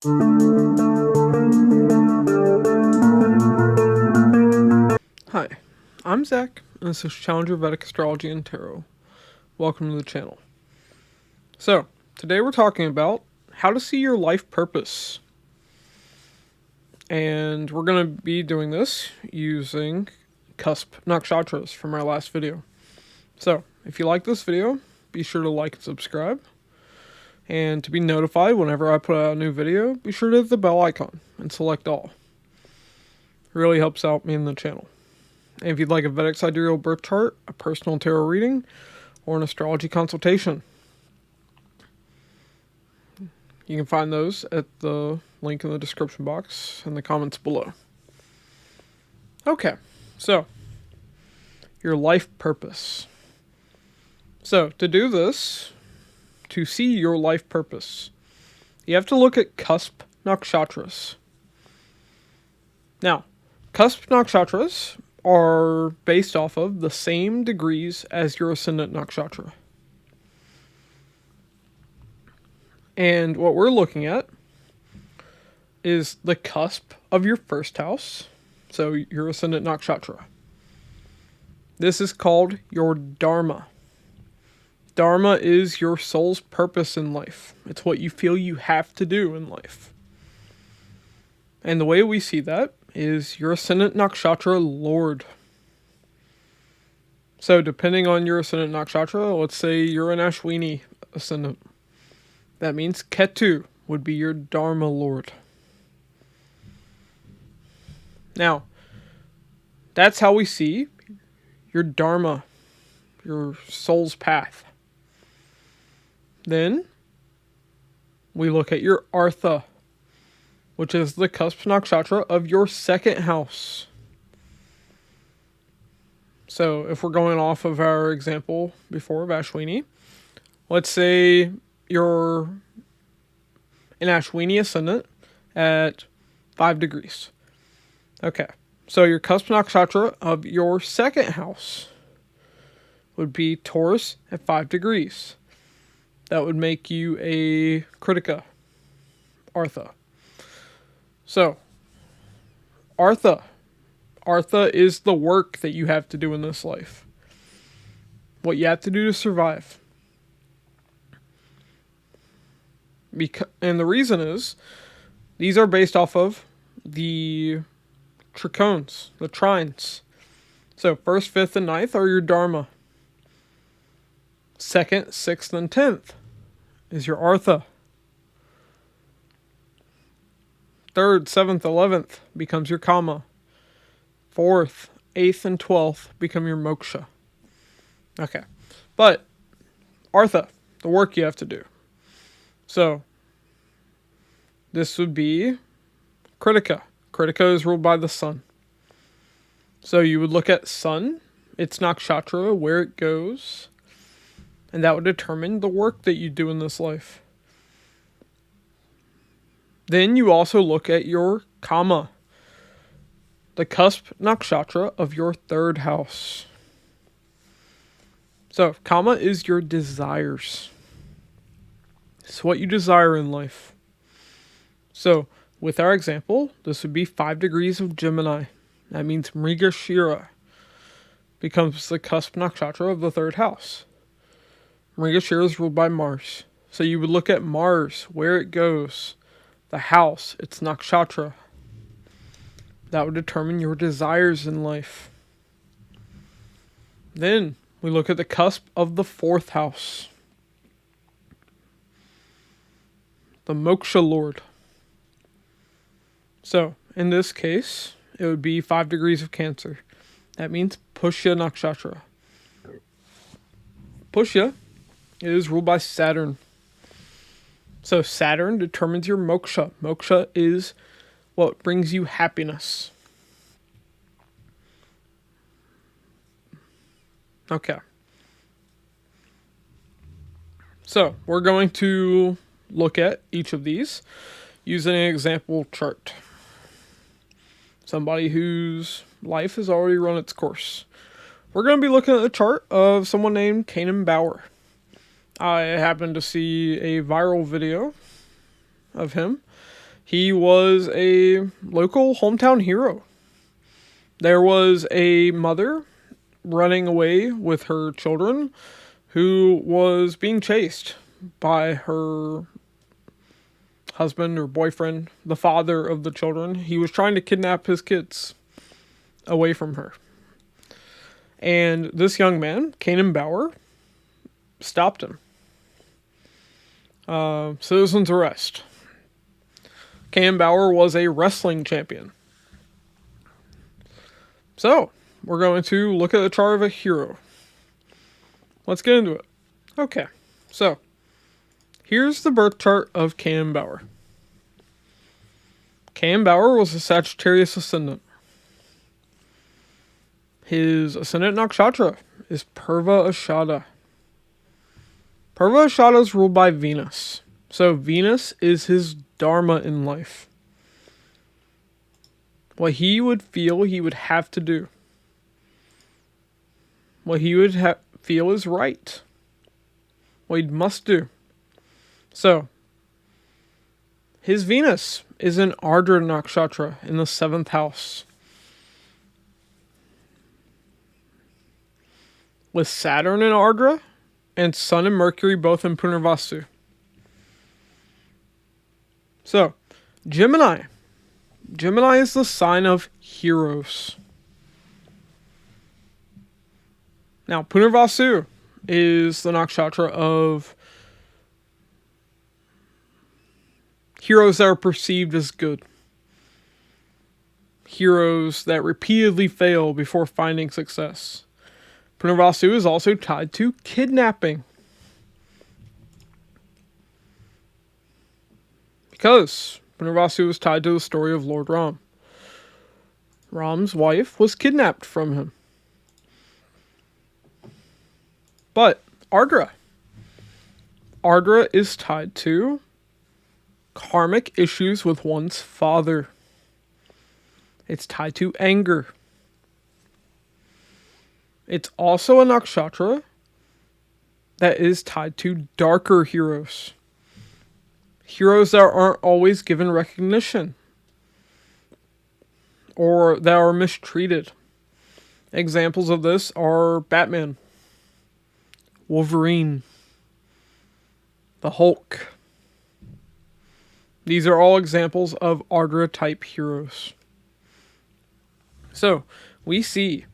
Hi, I'm Zach, and this is Challenger Vedic Astrology and Tarot. Welcome to the channel. So, today we're talking about how to see your life purpose. And we're going to be doing this using cusp nakshatras from our last video. So, if you like this video, be sure to like and subscribe. And to be notified whenever I put out a new video, be sure to hit the bell icon and select all. It really helps out me and the channel. And if you'd like a Vedic Sidereal birth chart, a personal tarot reading, or an astrology consultation, you can find those at the link in the description box and the comments below. Okay, so your life purpose. So to do this, to see your life purpose, you have to look at cusp nakshatras. Now, cusp nakshatras are based off of the same degrees as your ascendant nakshatra. And what we're looking at is the cusp of your first house, so your ascendant nakshatra. This is called your dharma. Dharma is your soul's purpose in life. It's what you feel you have to do in life. And the way we see that is your ascendant nakshatra lord. So depending on your ascendant nakshatra, let's say you're an Ashwini ascendant. That means Ketu would be your dharma lord. Now, that's how we see your dharma, your soul's path. Then we look at your artha, which is the cusp nakshatra of your second house. So if we're going off of our example before of Ashwini, let's say you're an Ashwini ascendant at 5 degrees. Okay, so your cusp nakshatra of your second house would be Taurus at 5 degrees. That would make you a Kritika, Artha. So, Artha. Artha is the work that you have to do in this life. What you have to do to survive. And the reason is, these are based off of the trichones, the trines. So, 1st, 5th, and 9th are your dharma. 2nd, 6th, and 10th is your artha. 3rd, 7th, 11th becomes your kama. 4th, 8th, and 12th become your moksha. Okay. But, artha, the work you have to do. So, this would be Kritika. Kritika is ruled by the sun. So you would look at sun, its nakshatra, where it goes, and that would determine the work that you do in this life. Then you also look at your kama, the cusp nakshatra of your 3rd house. So, kama is your desires. It's what you desire in life. So, with our example, this would be 5 degrees of Gemini. That means Mrigashira becomes the cusp nakshatra of the 3rd house. Mrigashira is ruled by Mars. So you would look at Mars, where it goes, the house, its nakshatra. That would determine your desires in life. Then we look at the cusp of the 4th house. The moksha lord. So, in this case, it would be 5 degrees of Cancer. That means Pushya nakshatra. Pushya is ruled by Saturn. So Saturn determines your moksha. Moksha is what brings you happiness. Okay. So we're going to look at each of these using an example chart. Somebody whose life has already run its course. We're going to be looking at the chart of someone named Kanan Bauer. I happened to see a viral video of him, He was a local hometown hero. There was a mother running away with her children who was being chased by her husband or boyfriend, the father of the children. He was trying to kidnap his kids away from her. And this young man, Kanan Bauer, stopped him. Citizen's arrest. Kanan Bauer was a wrestling champion. So, we're going to look at the chart of a hero. Let's get into it. Okay, so here's the birth chart of Kanan Bauer. Kanan Bauer was a Sagittarius ascendant. His ascendant nakshatra is Purva Ashada. Purva Ashada is ruled by Venus. So Venus is his dharma in life. What he would feel he would have to do. What he would feel is right. What he must do. So, his Venus is in Ardra Nakshatra in the 7th house. With Saturn in Ardra and Sun and Mercury both in Punarvasu. So, Gemini. Gemini is the sign of heroes. Now, Punarvasu is the nakshatra of heroes that are perceived as good. Heroes that repeatedly fail before finding success. Punarvasu is also tied to kidnapping. Because Punarvasu was tied to the story of Lord Ram. Ram's wife was kidnapped from him. But Ardra. Ardra is tied to karmic issues with one's father. It's tied to anger. It's also a nakshatra that is tied to darker heroes. Heroes that aren't always given recognition. Or that are mistreated. Examples of this are Batman, Wolverine, the Hulk. These are all examples of Ardra type heroes. So, we see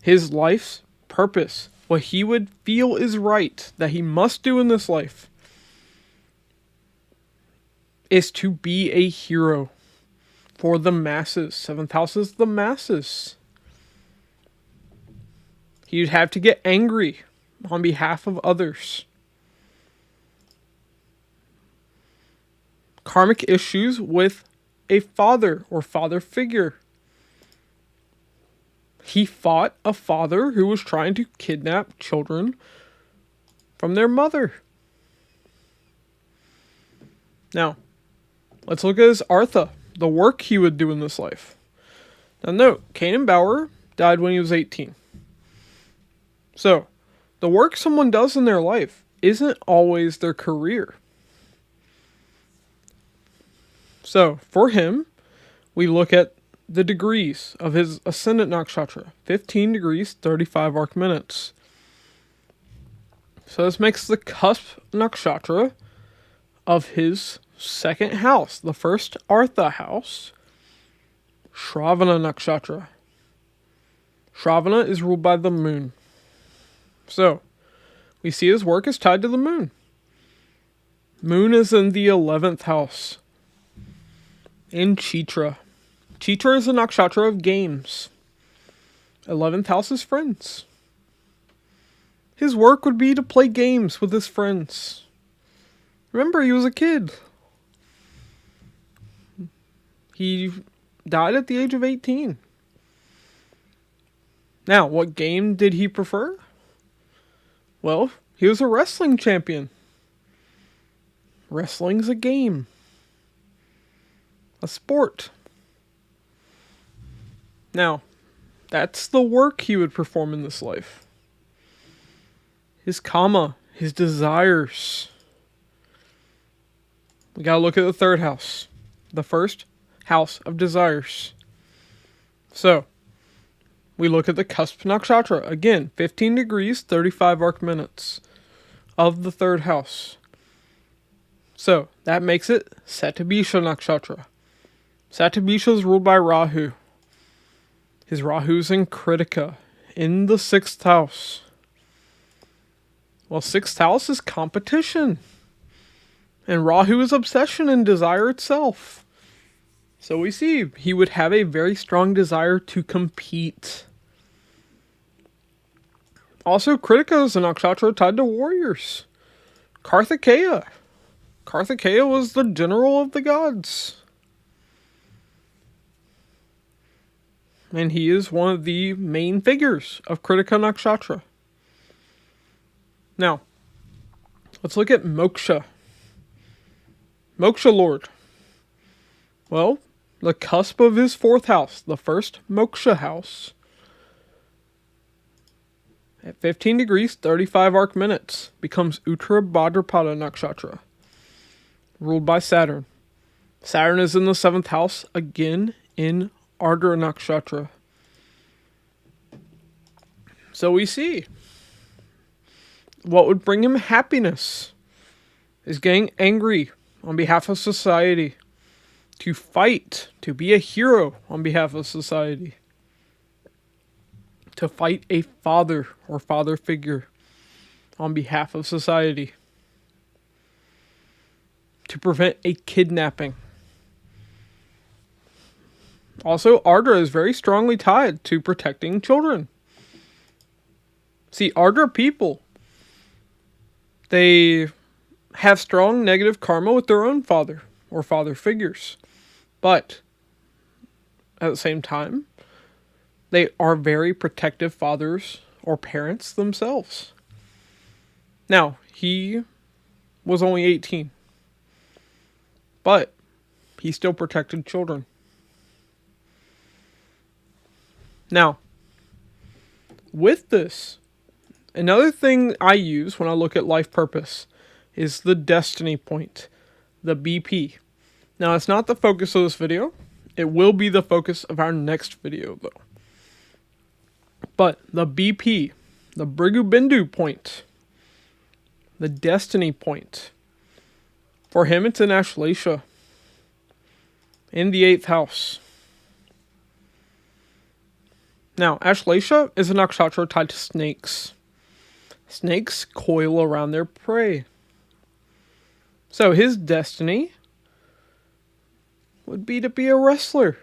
his life's purpose, what he would feel is right, that he must do in this life, is to be a hero for the masses. 7th house is the masses. He'd have to get angry on behalf of others. Karmic issues with a father or father figure. He fought a father who was trying to kidnap children from their mother. Now, let's look at his Artha, the work he would do in this life. Now note, Kanan Bauer died when he was 18. So, the work someone does in their life isn't always their career. So, for him, we look at the degrees of his ascendant nakshatra. 15 degrees, 35 arc minutes. So this makes the cusp nakshatra of his second house. The first Artha house, Shravana nakshatra. Shravana is ruled by the moon. So, we see his work is tied to the moon. Moon is in the 11th house. In Chitra. Chitra is a nakshatra of games. 11th house is friends. His work would be to play games with his friends. Remember, he was a kid. He died at the age of 18. Now, what game did he prefer? Well, he was a wrestling champion. Wrestling's a game. A sport. Now, that's the work he would perform in this life. His kama, his desires. We gotta look at the 3rd house. the first house of desires. So, we look at the cusp nakshatra. Again, 15 degrees, 35 arc minutes of the third house. So, that makes it Satabisha nakshatra. Satabisha is ruled by Rahu. His Rahu's in Kritika, in the 6th house. Well, 6th house is competition. And Rahu is obsession and desire itself. So we see he would have a very strong desire to compete. Also, Kritika is a nakshatra tied to warriors. Karthikeya. Karthikeya was the general of the gods. And he is one of the main figures of Kritika nakshatra. Now, let's look at Moksha. Moksha Lord. Well, the cusp of his 4th house, the first Moksha house, at 15 degrees, 35 arc minutes, becomes Uttara Bhadrapada nakshatra, ruled by Saturn. Saturn is in the 7th house, again in Ardra nakshatra. So we see what would bring him happiness is getting angry on behalf of society, to fight, to be a hero on behalf of society, to fight a father or father figure on behalf of society, to prevent a kidnapping. Also, Ardra is very strongly tied to protecting children. See, Ardra people, they have strong negative karma with their own father or father figures. But at the same time, they are very protective fathers or parents themselves. Now, he was only 18. But he still protected children. Now, with this, another thing I use when I look at life purpose is the destiny point, the BP. Now, it's not the focus of this video. It will be the focus of our next video, though. But the BP, the Brigu Bindu point, the destiny point, for him it's in Ashlesha, in the 8th house. Now, Ashlesha is a nakshatra tied to snakes. Snakes coil around their prey. So his destiny would be to be a wrestler.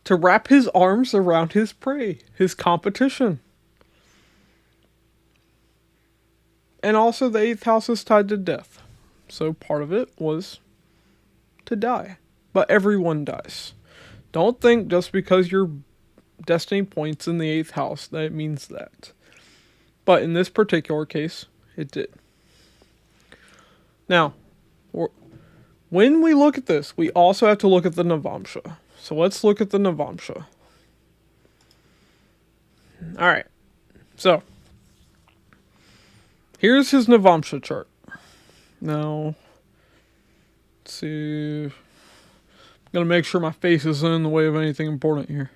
To wrap his arms around his prey, his competition. And also the 8th house is tied to death. So part of it was to die. But everyone dies. Don't think just because your destiny points in the 8th house that it means that. But in this particular case, it did. Now, when we look at this, we also have to look at the Navamsha. So let's look at the Navamsha. Alright. So, here's his Navamsha chart. Now, let's see. I'm going to make sure my face isn't in the way of anything important here.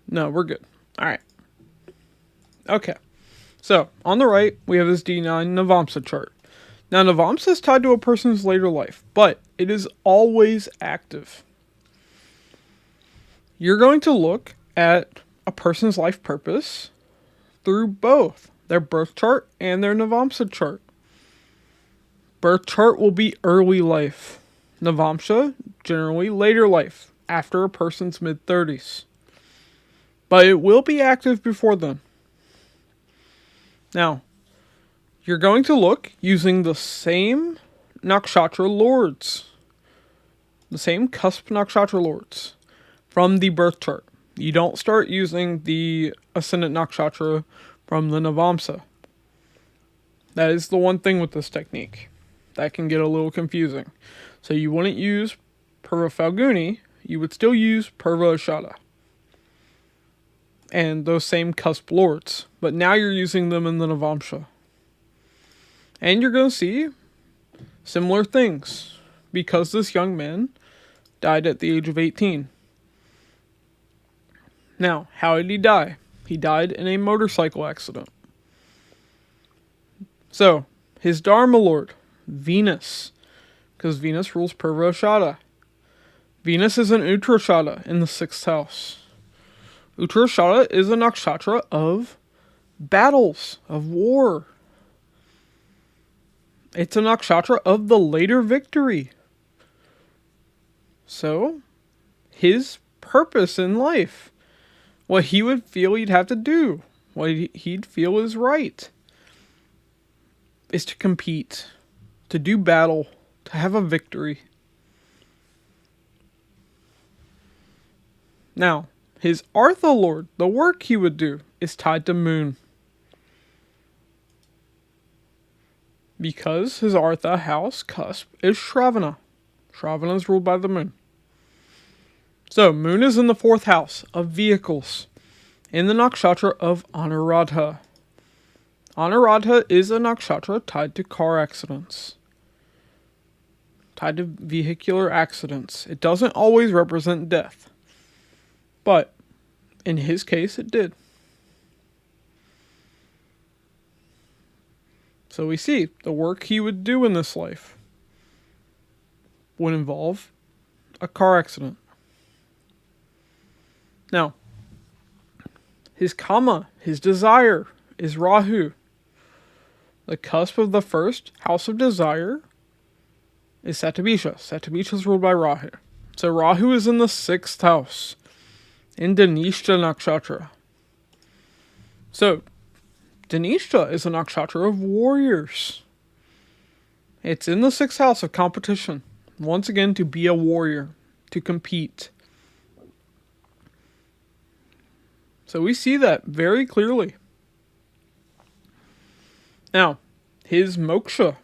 No, we're good. Alright. Okay. So, on the right, we have this D9 Navamsa chart. Now, Navamsa is tied to a person's later life, but it is always active. You're going to look at a person's life purpose through both their birth chart and their Navamsa chart. Birth chart will be early life. Navamsa, generally later life, after a person's mid-30s. But it will be active before then. Now, you're going to look using the same nakshatra lords. The same cusp nakshatra lords from the birth chart. You don't start using the ascendant nakshatra from the Navamsa. That is the one thing with this technique. That can get a little confusing. So you wouldn't use Purva Falguni, you would still use Purva Ashada. And those same cusp lords. But now you're using them in the Navamsha. And you're going to see similar things. because this young man died at the age of 18. Now, how did he die? He died in a motorcycle accident. So, his Dharma Lord, Venus, because Venus rules Purvashada. Venus is an Uttarashada in the 6th house. Uttarashada is a nakshatra of battles, of war. It's a nakshatra of the later victory. So, his purpose in life, what he would feel he'd have to do, what he'd feel is right, is to compete, to do battle, to have a victory. Now, his Artha Lord, the work he would do, is tied to Moon. Because his Artha house cusp is Shravana. Shravana is ruled by the Moon. So, Moon is in the 4th house of vehicles, in the nakshatra of Anuradha. Anuradha is a nakshatra tied to car accidents, tied to vehicular accidents. It doesn't always represent death, but in his case it did. So we see the work he would do in this life would involve a car accident. Now, his kama, his desire, is Rahu. The cusp of the 1st house of desire is Satabisha. Satabisha is ruled by Rahu. So Rahu is in the 6th house, in Dhanishta Nakshatra. So, Dhanishta is a nakshatra of warriors. It's in the 6th house of competition. Once again, to be a warrior, to compete. So we see that very clearly. Now, his moksha.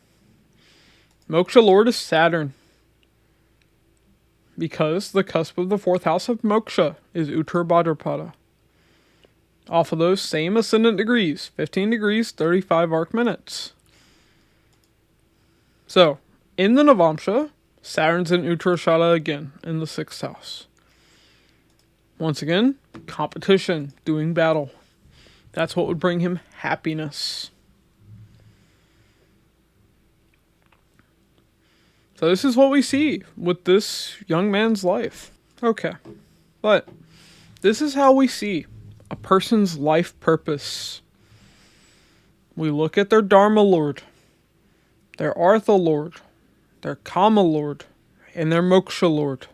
Moksha Lord is Saturn. Because the cusp of the 4th house of moksha is Uttar Bhadrapada. Off of those same ascendant degrees, 15 degrees, 35 arc minutes. So, in the Navamsha, Saturn's in Uttarashada again, in the 6th house. Once again, competition, doing battle. That's what would bring him happiness. So this is what we see with this young man's life. Okay, but this is how we see a person's life purpose. We look at their Dharma Lord, their Artha Lord, their Kama Lord, and their Moksha Lord.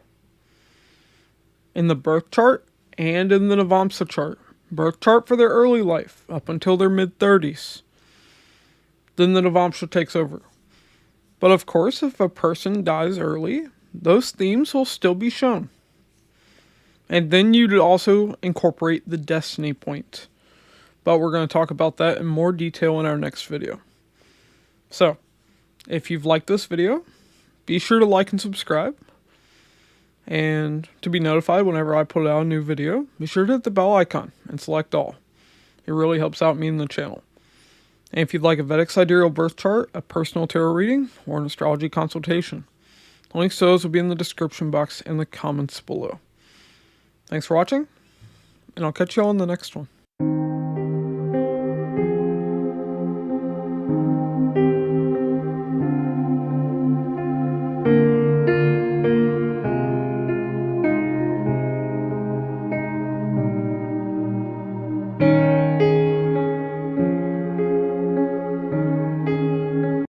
In the birth chart and in the Navamsa chart. Birth chart for their early life, up until their mid-30s. Then the Navamsa takes over. But of course, if a person dies early, those themes will still be shown. And then you'd also incorporate the destiny point. But we're going to talk about that in more detail in our next video. So, if you've liked this video, be sure to like and subscribe. And to be notified whenever I put out a new video, be sure to hit the bell icon and select all. It really helps out me and the channel. And if you'd like a Vedic Sidereal birth chart, a personal tarot reading, or an astrology consultation, links to those will be in the description box and the comments below. Thanks for watching, and I'll catch you all in the next one.